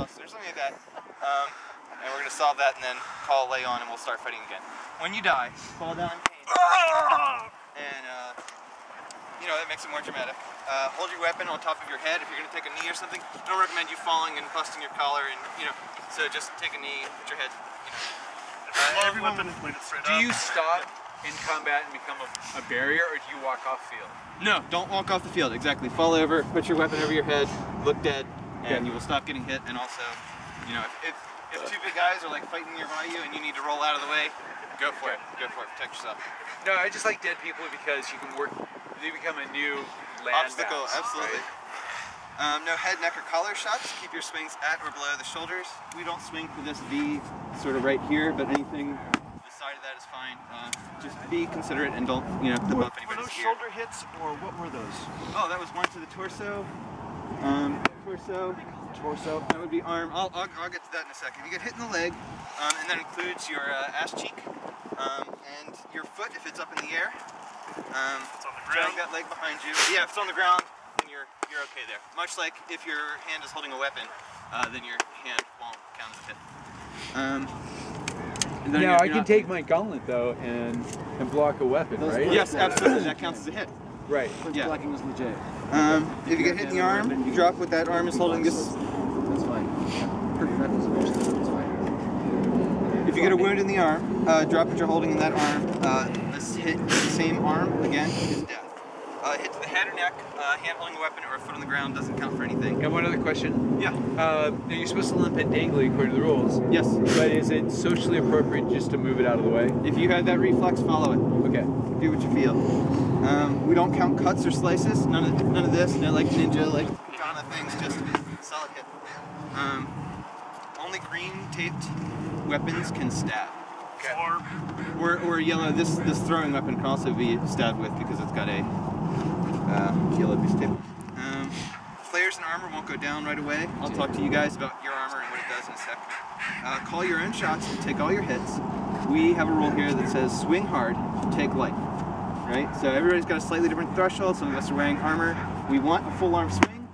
or something like that. And we're gonna solve that and then call lay on and we'll start fighting again. When you die, fall down in pain. And you know, that makes it more dramatic. Hold your weapon on top of your head if you're gonna take a knee or something. I don't recommend you falling and busting your collar and, you know, so just take a knee, put your head, you know. Everyone point it straight up. Do you stop in combat and become a barrier, or do you walk off field? No, don't walk off the field, exactly. Fall over, put your weapon over your head, look dead, and you will stop getting hit. And also, you know, if two big guys are like fighting nearby you and you need to roll out of the way, go for it, protect yourself. No, I just like dead people because you can work, they become a new land obstacle, mass, absolutely. Right? No head, neck, or collar shots. Keep your swings at or below the shoulders. We don't swing for this V sort of right here, but anything beside of that is fine. Just be considerate and don't, you know, clip up anybody's Were those gear. shoulder hits, or what were those? Oh, that was one to the torso. Torso. That would be arm. I'll get to that in a second. You get hit in the leg, and that includes your ass cheek and your foot if it's up in the air. It's on the ground. Drag that leg behind you. Yeah, if it's on the ground, then you're okay there. Much like if your hand is holding a weapon, then your hand won't count as a hit. Now I can take my gauntlet though and block a weapon, right? Yes, absolutely. That counts as a hit. Right. Yeah. Blocking is legit. If you get hit in the arm, you drop what that arm is holding. This. That's fine. That's fine. If you get a wound in the arm, drop what you're holding in that arm. This hit the same arm again is death. Hit to the head or neck, hand holding a weapon or a foot on the ground doesn't count for anything. Got one other question. Yeah. Now you're supposed to limp it dangly according to the rules. Yes. But is it socially appropriate just to move it out of the way? If you have that reflex, follow it. Okay. Do what you feel. We don't count cuts or slices. None of this. No like ninja, like katana things. Just a solid hit. Only green taped weapons can stab. Okay. Or yellow. This throwing weapon can also be stabbed with because it's got a yellow piece of tape. Flares and armor won't go down right away. I'll talk to you guys about your armor and what it does in a sec. Call your own shots and take all your hits. We have a rule here that says swing hard, take light. Right? So everybody's got a slightly different threshold. Some of us are wearing armor. We want a full arm swing.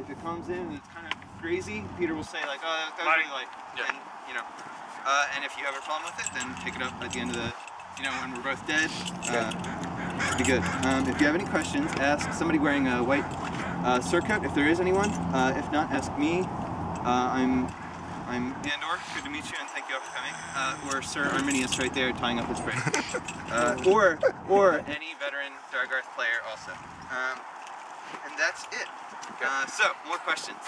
If it comes in and it's kind of crazy, Peter will say like, oh, that was really light. Yeah. And, you know, and if you have a problem with it, then pick it up at the end of the, you know, when we're both dead. Be good. If you have any questions, ask somebody wearing a white surcoat, if there is anyone. If not, ask me. I'm Andor. Good to meet you, and thank you all for coming. Or Sir Arminius right there tying up his brain. Or any veteran DarGarth player also. And that's it. So, more questions.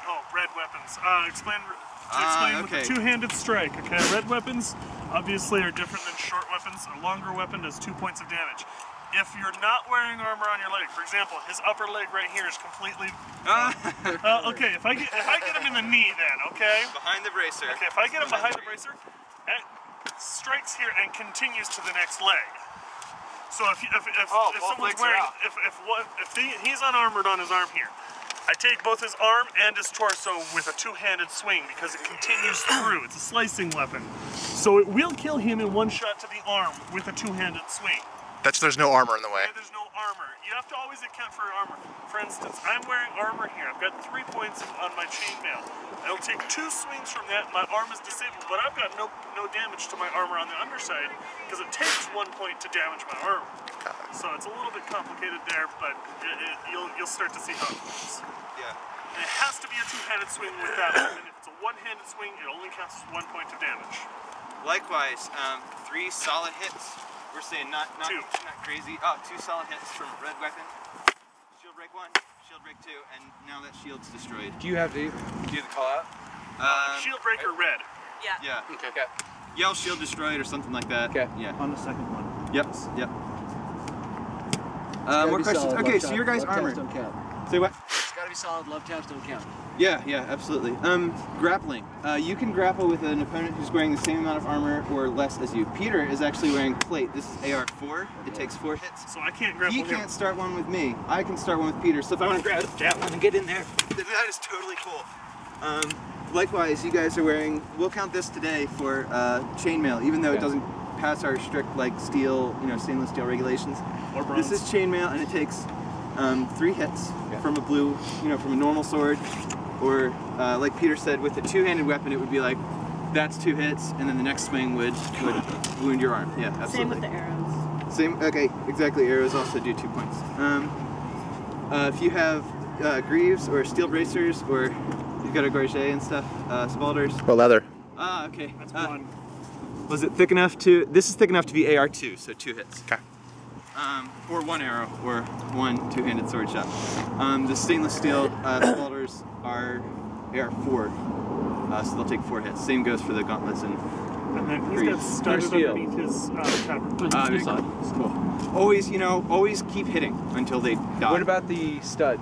Oh, red weapons. Explain with the two-handed strike. Okay, red weapons obviously are different than short weapons. A longer weapon does 2 points of damage. If you're not wearing armor on your leg, for example, his upper leg right here is completely. Okay, if I get him in the knee, then okay. Behind the bracer. Okay, if I get him behind the bracer, it strikes here and continues to the next leg. So if someone's wearing, he's unarmored on his arm here, I take both his arm and his torso with a two-handed swing because it continues through. It's a slicing weapon, so it will kill him in one shot to the arm with a two-handed swing. There's no armor in the way. Yeah, there's no armor. You have to always account for armor. For instance, I'm wearing armor here. I've got 3 points on my chainmail. It'll take 2 swings from that, and my arm is disabled, but I've got no damage to my armor on the underside because it takes 1 point to damage my armor. So it's a little bit complicated there, but you'll start to see how it goes. Yeah. And it has to be a two-handed swing with that weapon. If it's a one-handed swing, it only counts as 1 point of damage. Likewise, 3 solid hits. We're saying not crazy. Oh, 2 solid hits from red weapon. Shield break 1, shield break 2, and now that shield's destroyed. Do you have the call out? Shield breaker red. Yeah. Yeah. Okay. Yell shield destroyed or something like that. Okay. Yeah. On the second one. Yep. More questions. Okay, so your guys' armor. Don't count. Say what? It's gotta be solid. Love tabs don't count. Yeah, absolutely. Grappling. You can grapple with an opponent who's wearing the same amount of armor or less as you. Peter is actually wearing plate. This is AR4. It takes 4 hits. So I can't grapple He can't start one with me. I can start one with Peter. So if I want to grab that one and get in there, that is totally cool. Likewise, you guys are wearing, we'll count this today for chainmail, even though it doesn't pass our strict like steel, stainless steel regulations. Or bronze. This is chainmail, and it takes 3 hits from a blue, from a normal sword. Or like Peter said, with a two-handed weapon, it would be like, that's 2 hits, and then the next swing would wound your arm. Yeah, absolutely. Same with the arrows. Same, okay, exactly. Arrows also do 2 points. If you have greaves or steel bracers, or you've got a gorget and stuff, spalders. Well, leather. Ah, okay. That's one. Was it thick enough to, this is thick enough to be AR2, so 2 hits. Okay. Or 1 arrow, or 1 two-handed sword shot. The stainless steel spalders are AR4. So they'll take 4 hits. Same goes for the gauntlets and then he's got studded underneath his tabard. I saw it. Cool. Always, you know, always keep hitting until they die. What about the stud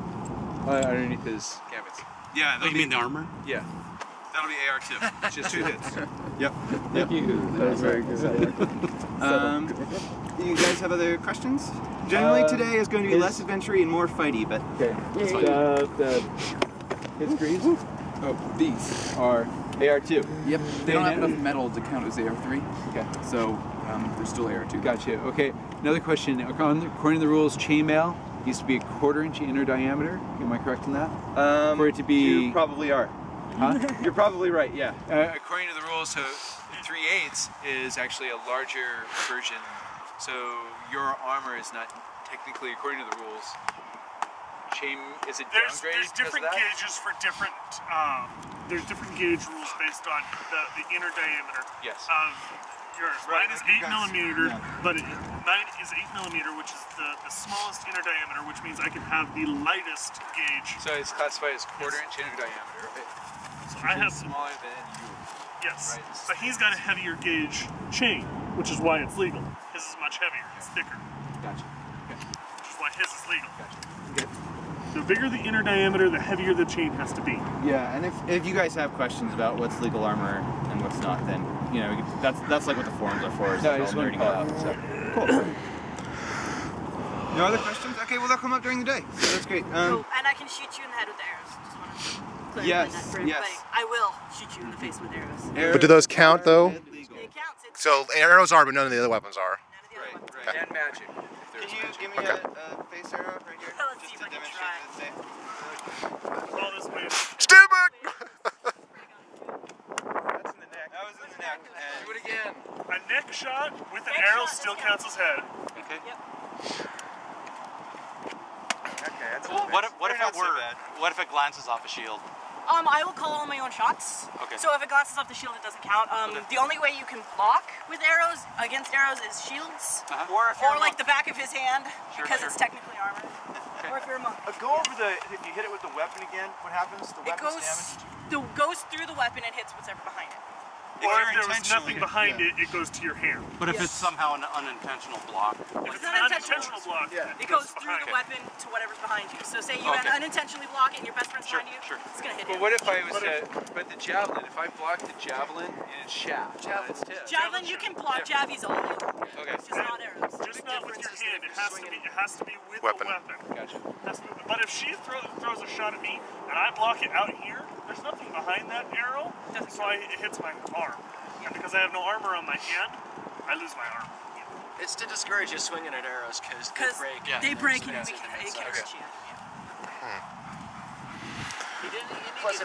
underneath his gamuts? Yeah, You mean the armor? Yeah. that'll be AR2. It's just 2 hits. Yep. Thank you. That was very good. You guys have other questions? Generally today is going to be less adventure-y and more fighty, but Okay. His greaves? Oh, these are AR2. Yep. They don't have enough metal to count as AR3. Okay. So they're still AR2. Gotcha. Okay. Another question. According to the rules, chainmail needs to be a 1/4 inch inner diameter. Am I correct in that? For it to be. You probably are. Huh? You're probably right. Yeah. According to the rules, so 3/8 is actually a larger version. So your armor is not technically, according to the rules, is it There's downgraded different because of that? gauges for different. There's different gauge rules based on the inner diameter Yes. of yours. Right, Mine is like 8 millimeter, but mine is 8 millimeter, which is the smallest inner diameter, which means I can have the lightest gauge. So it's classified as 1/4 inch inner diameter. Right? So I have smaller than you. yes, Right. but he's got a heavier gauge chain, which is why it's legal. His is much heavier. It's thicker, Gotcha. Okay. which is why his is legal. Gotcha. The bigger the inner diameter, the heavier the chain has to be. Yeah, and if you guys have questions about what's legal armor and what's not, then you know that's like what the forums are for. Is No, I like just all want to nerding call out. out. So. Cool. No other questions? Okay, well they'll come up during the day. So that's great. Oh, and I can shoot you in the head with arrows. Just want to clarify Yes, that for yes. everybody. I will shoot you in the face with arrows. But do those count, though? It counts. It's So arrows are, but none of the other weapons are. none of the other Right, ones. right. And magic. If Can there's you magic. give me a face arrow right here? Let's just see if to I can demonstrate try. that it's safe? All this way. Stupid! That's in the neck. That was in the neck. And Do it again. A neck shot with an Neck arrow shot still does counts as head. okay. Yep. Okay, that's Well, what if not it so were? bad. What if it glances off a shield? I will call all my own shots. Okay. So if it glances off the shield, it doesn't count. The only way you can block with arrows against arrows is shields, Or if you're or like the back of his hand, Sure, because sure. it's technically armor. Or if you're a monk. Go over the, if you hit it with the weapon again, what happens? The It weapon's damaged? goes through the weapon and hits whatever behind it. Or you're if there was intentionally- nothing behind it, it goes to your hand. But if Yes. it's somehow an unintentional block. If it's not an intentional. unintentional block, It goes through behind the it. weapon to whatever's behind you. So say you Okay. unintentionally block it and your best friend's Sure, behind you, sure. it's gonna hit But him. what if I was but the javelin, if I blocked the javelin in its shaft, its tip. Javelin, you can block javies all you. Okay. It's just not arrows. Just not with your hand. It has to be with Weapon. the weapon. Gotcha. But if she throws a shot at me and I block it out here, there's nothing behind that arrow, so it hits my arm. And because I have no armor on my hand, I lose my arm. It's to discourage you swinging at arrows because Because they break. they break and Yeah. it can hurt you. Plus,